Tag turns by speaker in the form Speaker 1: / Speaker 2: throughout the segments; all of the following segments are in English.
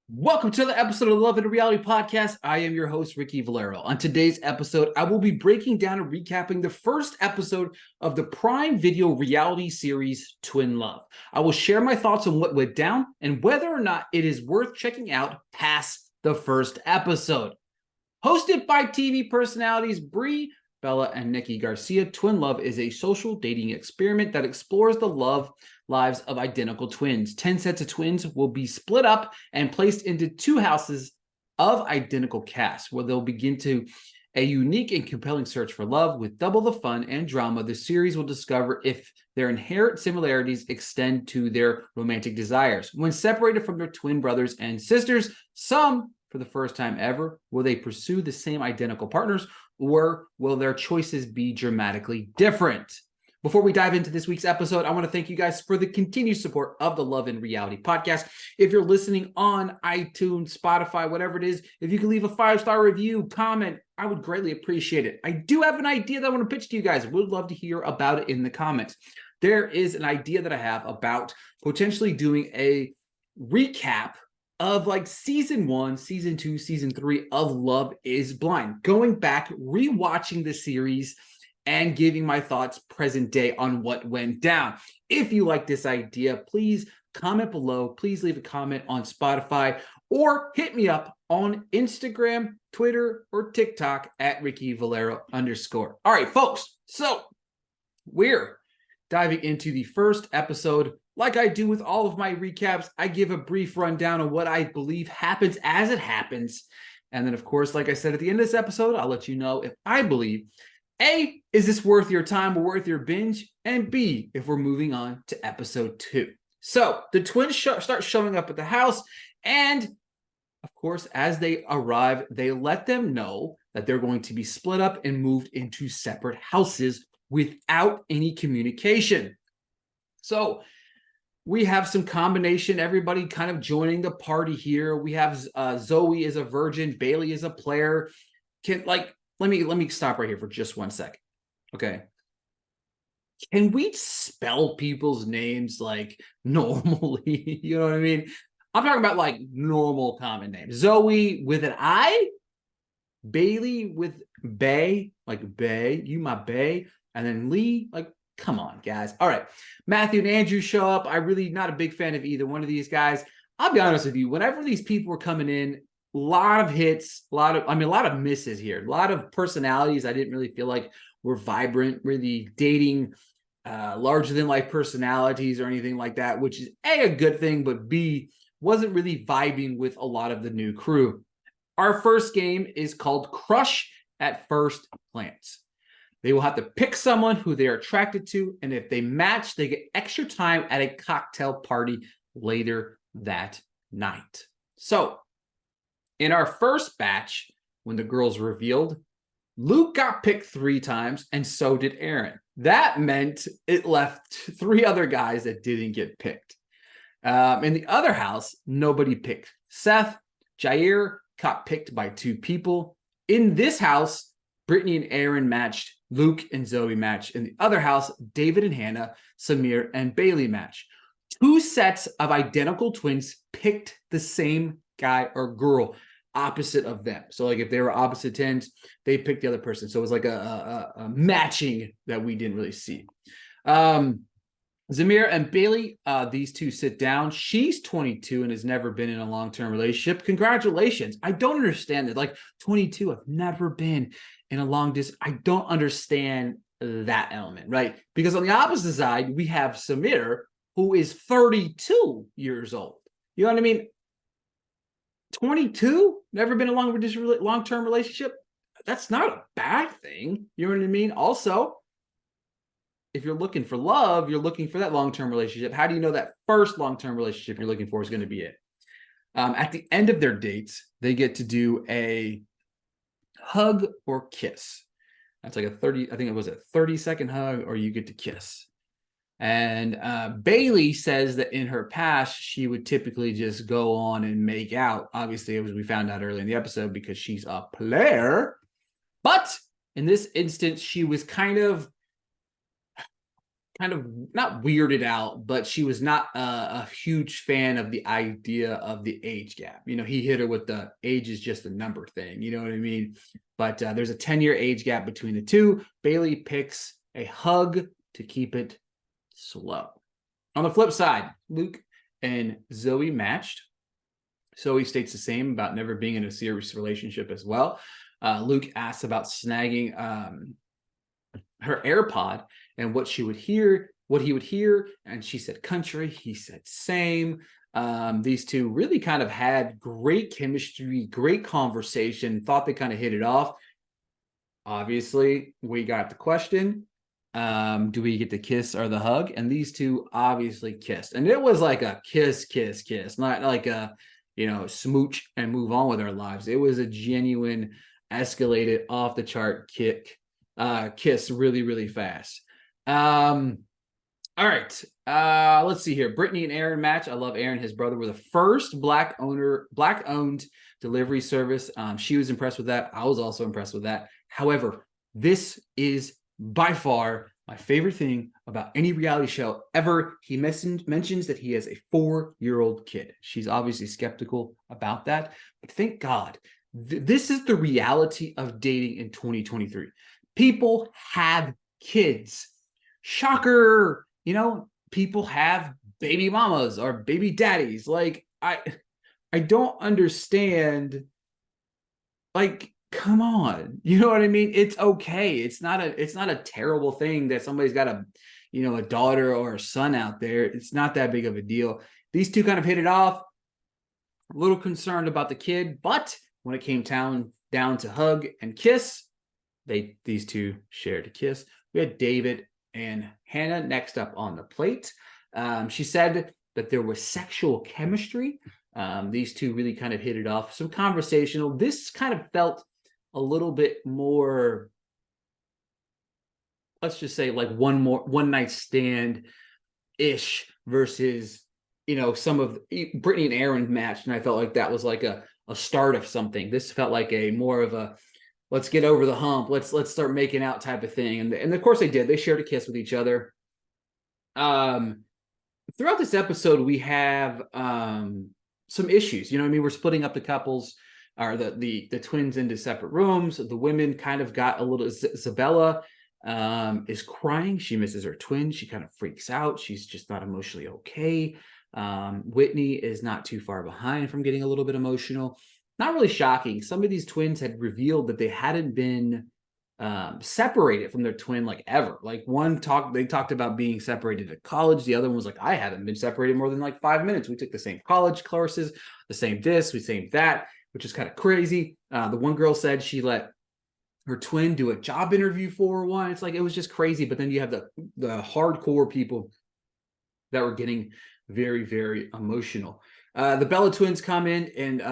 Speaker 1: Welcome to the episode of the Love and Reality Podcast. I am your host, Ricky Valero. On today's episode, I will be breaking down and recapping the first episode of the Prime Video reality series, Twin Love. I will share my thoughts on what went down and whether or not it is worth checking out past the first episode. Hosted by TV personalities Brie, Bella, and Nikki Garcia, Twin Love is a social dating experiment that explores the love lives of identical twins. 10 sets of twins will be split up and placed into two houses of identical casts, where they'll begin to a unique and compelling search for love. With double the fun and drama, the series will discover if their inherent similarities extend to their romantic desires. When separated from their twin brothers and sisters, some, for the first time ever, will they pursue the same identical partners, or will their choices be dramatically different? Before we dive into this week's episode, I want to thank you guys for the continued support of the Love and Reality Podcast. If you're listening on iTunes, Spotify, whatever it is, if you can leave a 5-star review, comment, I would greatly appreciate it. I do have an idea that I want to pitch to you guys. Would love to hear about it in the comments. There is an idea that I have about potentially doing a recap of like season 1, season 2, season 3 of Love is Blind. Going back, rewatching the series, and giving my thoughts present day on what went down. If you like this idea, please comment below. Please leave a comment on Spotify or hit me up on Instagram, Twitter, or TikTok at @RickyValero_. All right, folks. So we're diving into the first episode. Like I do with all of my recaps, I give a brief rundown of what I believe happens as it happens. And then, of course, like I said at the end of this episode, I'll let you know if I believe A, is this worth your time or worth your binge? And B, if we're moving on to episode 2. So the twins start showing up at the house. And of course, as they arrive, they let them know that they're going to be split up and moved into separate houses without any communication. So we have some combination, everybody kind of joining the party here. We have Zoe is a virgin, Bailey is a player. Let me stop right here for just 1 second. Okay. Can we spell people's names like normally? You know what I mean? I'm talking about like normal common names. Zoe with an I, Bailey with Bay, like Bay, you my Bay, and then Lee, like, come on, guys. All right. Matthew and Andrew show up. I'm really not a big fan of either one of these guys. I'll be honest with you. Whenever these people were coming in, a lot of hits, a lot of misses here. A lot of personalities I didn't really feel like were vibrant, really dating larger than life personalities or anything like that, which is A, a good thing, but B, wasn't really vibing with a lot of the new crew. Our first game is called Crush at First Glance. They will have to pick someone who they are attracted to, and if they match, they get extra time at a cocktail party later that night. So, in our first batch, when the girls revealed, Luke got picked 3 times, and so did Aaron. That meant it left 3 other guys that didn't get picked. In the other house, nobody picked. Seth, Jair got picked by 2 people. In this house, Brittany and Aaron matched. Luke and Zoe matched. In the other house, David and Hannah, Samir and Bailey matched. 2 sets of identical twins picked the same guy or girl opposite of them. So like if they were opposite tens, they picked the other person. So it was like a matching that we didn't really see. Zamir and Bailey, these 2 sit down. She's 22 and has never been in a long-term relationship. Congratulations. I don't understand it. Like 22, I've never been in a long distance. I don't understand that element, right? Because on the opposite side, we have Samir, who is 32 years old. You know what I mean? 22, never been in a long-term relationship. That's not a bad thing. You know what I mean? Also, if you're looking for love, you're looking for that long-term relationship. How do you know that first long-term relationship you're looking for is going to be it? At the end of their dates, they get to do a hug or kiss. That's like I think it was a 30-second hug, or you get to kiss. And Bailey says that in her past, she would typically just go on and make out. Obviously, as we found out early in the episode, because she's a player. But in this instance, she was kind of kind of not weirded out, but she was not a huge fan of the idea of the age gap. He hit her with the age is just a number thing. You know what I mean? But there's a 10-year age gap between the two. Bailey picks a hug to keep it slow. On the flip side, Luke and Zoe matched. Zoe states the same about never being in a serious relationship as well. Luke asks about snagging her AirPod and what he would hear, and she said country, he said same. These two really kind of had great chemistry, great conversation, thought they kind of hit it off. Obviously, we got the question, do we get the kiss or the hug? And these two obviously kissed. And it was like a kiss, not like a, smooch and move on with our lives. It was a genuine, escalated, off the chart kiss really, really fast. All right. Let's see here. Brittany and Aaron match. I love Aaron. His brother were the first black-owned delivery service. She was impressed with that. I was also impressed with that. However, this is by far my favorite thing about any reality show ever. He mentions that he has a 4-year-old kid. She's obviously skeptical about that, but thank God. This is the reality of dating in 2023. People have kids. Shocker. People have baby mamas or baby daddies. Like, I don't understand. Like, come on. You know what I mean? It's okay. It's not a terrible thing that somebody's got a daughter or a son out there. It's not that big of a deal. These two kind of hit it off. A little concerned about the kid, but when it came down to hug and kiss, these two shared a kiss. We had David and Hannah next up on the plate. She said that there was sexual chemistry. These two really kind of hit it off. Some conversational. This kind of felt a little bit more, let's just say, like one night stand ish versus some of Brittany and Aaron matched, and I felt like that was like a start of something. This felt like a more of a let's get over the hump, let's start making out type of thing. And of course they did. They shared a kiss with each other. Throughout this episode, we have some issues. We're splitting up the couples or the twins into separate rooms. The women kind of got a little. Isabella is crying. She misses her twin. She kind of freaks out. She's just not emotionally okay. Whitney is not too far behind from getting a little bit emotional. Not really shocking. Some of these twins had revealed that they hadn't been separated from their twin like ever. Like they talked about being separated at college. The other one was like, I haven't been separated more than like 5 minutes. We took the same college courses, the same this, we same that, which is kind of crazy. The one girl said she let her twin do a job interview for her once. Like, it was just crazy. But then you have the hardcore people that were getting very, very emotional. The Bella twins come in and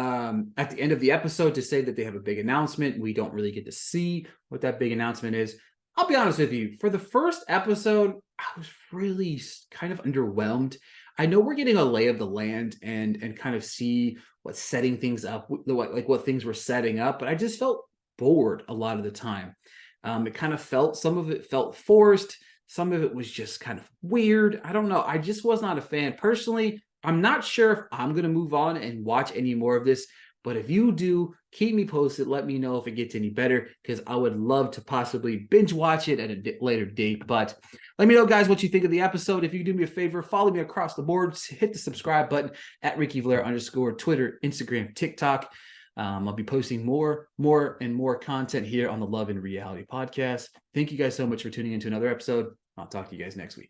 Speaker 1: at the end of the episode to say that they have a big announcement. We don't really get to see what that big announcement is. I'll be honest with you. For the first episode, I was really kind of underwhelmed. I know we're getting a lay of the land and kind of see what's setting things up, what things were setting up, but I just felt bored a lot of the time. It kind of some of it felt forced. Some of it was just kind of weird. I don't know. I just was not a fan. Personally, I'm not sure if I'm going to move on and watch any more of this, but if you do, keep me posted. Let me know if it gets any better, because I would love to possibly binge watch it at a later date. But let me know, guys, what you think of the episode. If you do me a favor, follow me across the board. Hit the subscribe button at @RickyValera_, Twitter, Instagram, TikTok. I'll be posting more and more content here on the Love and Reality podcast. Thank you guys so much for tuning into another episode. I'll talk to you guys next week.